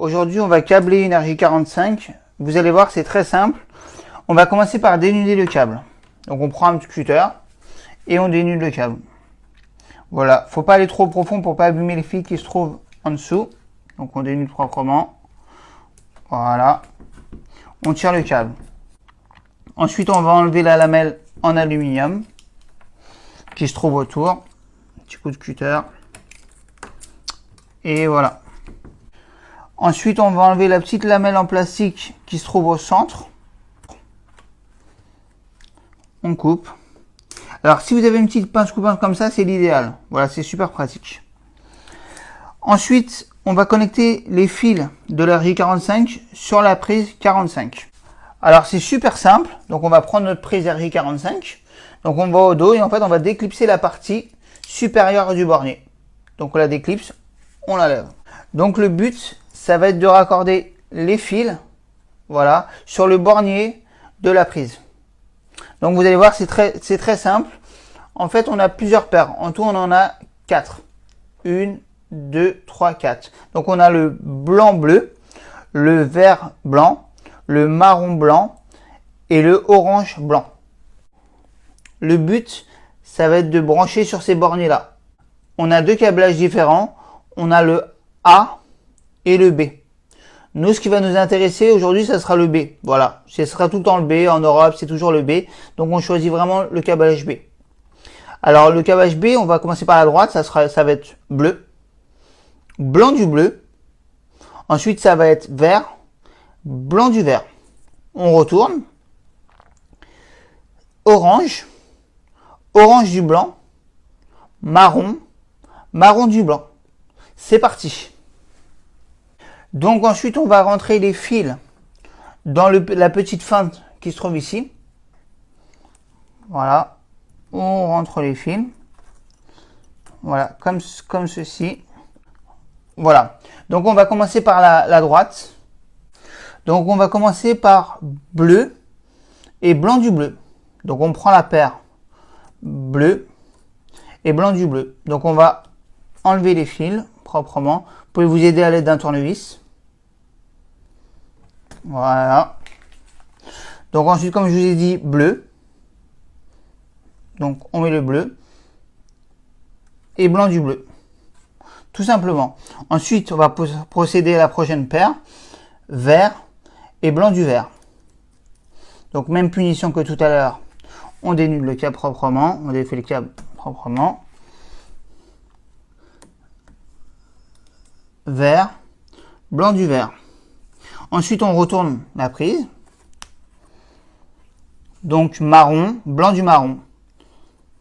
Aujourd'hui, on va câbler une RJ45. Vous allez voir, c'est très simple. On va commencer par dénuder le câble. Donc, on prend un petit cutter et on dénude le câble. Voilà, faut pas aller trop profond pour pas abîmer les fils qui se trouvent en dessous. Donc, on dénude proprement. Voilà. On tire le câble. Ensuite, on va enlever la lamelle en aluminium qui se trouve autour. Petit coup de cutter. Et voilà. Ensuite, on va enlever la petite lamelle en plastique qui se trouve au centre. On coupe. Alors, si vous avez une petite pince coupante comme ça, c'est l'idéal. Voilà, c'est super pratique. Ensuite, on va connecter les fils de la RJ45 sur la prise 45. Alors, c'est super simple. Donc, on va prendre notre prise RJ45. Donc, on va au dos et en fait, on va déclipser la partie supérieure du bornier. Donc, on la déclipse, on la lève. Donc, le but, ça va être de raccorder les fils, voilà, sur le bornier de la prise. Donc, vous allez voir, c'est très simple. En fait, on a plusieurs paires. En tout, on en a 4. 1, 2, 3, 4. Donc, on a le blanc-bleu, le vert-blanc, le marron-blanc et le orange-blanc. Le but, ça va être de brancher sur ces borniers-là. On a deux câblages différents. On a le A et le B. Nous, ce qui va nous intéresser aujourd'hui, ça sera le B. Voilà, ce sera tout le temps le B. En Europe, c'est toujours le B. Donc, on choisit vraiment le câblage B. Alors, le câblage B, on va commencer par la droite. Ça va être bleu, blanc du bleu. Ensuite, ça va être vert, blanc du vert. On retourne. Orange, orange du blanc, marron, marron du blanc. C'est parti. Donc ensuite, on va rentrer les fils dans la petite fente qui se trouve ici. Voilà. On rentre les fils. Voilà, comme ceci. Voilà. Donc on va commencer par la droite. Donc on va commencer par bleu et blanc du bleu. Donc on prend la paire bleu et blanc du bleu. Donc on va enlever les fils proprement. Vous pouvez vous aider à l'aide d'un tournevis. Voilà. Donc ensuite, comme je vous ai dit, bleu. Donc on met le bleu et blanc du bleu. Tout simplement. Ensuite, on va procéder à la prochaine paire. Vert et blanc du vert. Donc même punition que tout à l'heure. On dénude le câble proprement. On défait le câble proprement. Vert, blanc du vert. Ensuite, on retourne la prise. Donc marron, blanc du marron.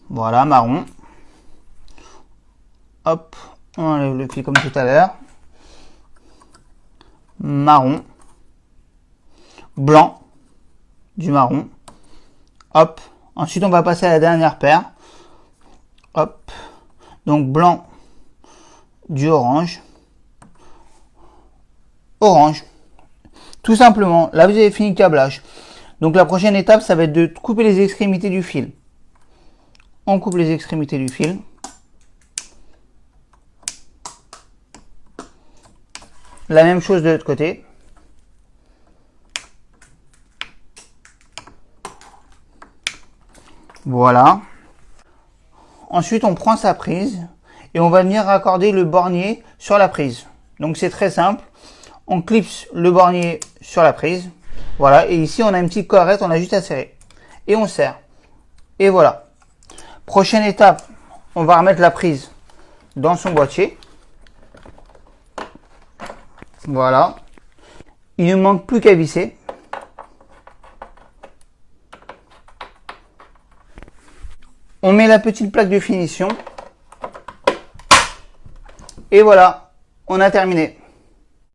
Voilà, marron. Hop, on enlève le fil comme tout à l'heure. Marron. Blanc du marron. Hop. Ensuite, on va passer à la dernière paire. Hop. Donc blanc du orange. Orange. Tout simplement. Là, vous avez fini le câblage. Donc, la prochaine étape, ça va être de couper les extrémités du fil. On coupe les extrémités du fil. La même chose de l'autre côté. Voilà. Ensuite, on prend sa prise et on va venir raccorder le bornier sur la prise. Donc, c'est très simple. On clipse le bornier sur la prise. Voilà. Et ici, on a une petite corrette. On a juste à serrer. Et on serre. Et voilà. Prochaine étape, on va remettre la prise dans son boîtier. Voilà. Il ne manque plus qu'à visser. On met la petite plaque de finition. Et voilà. On a terminé.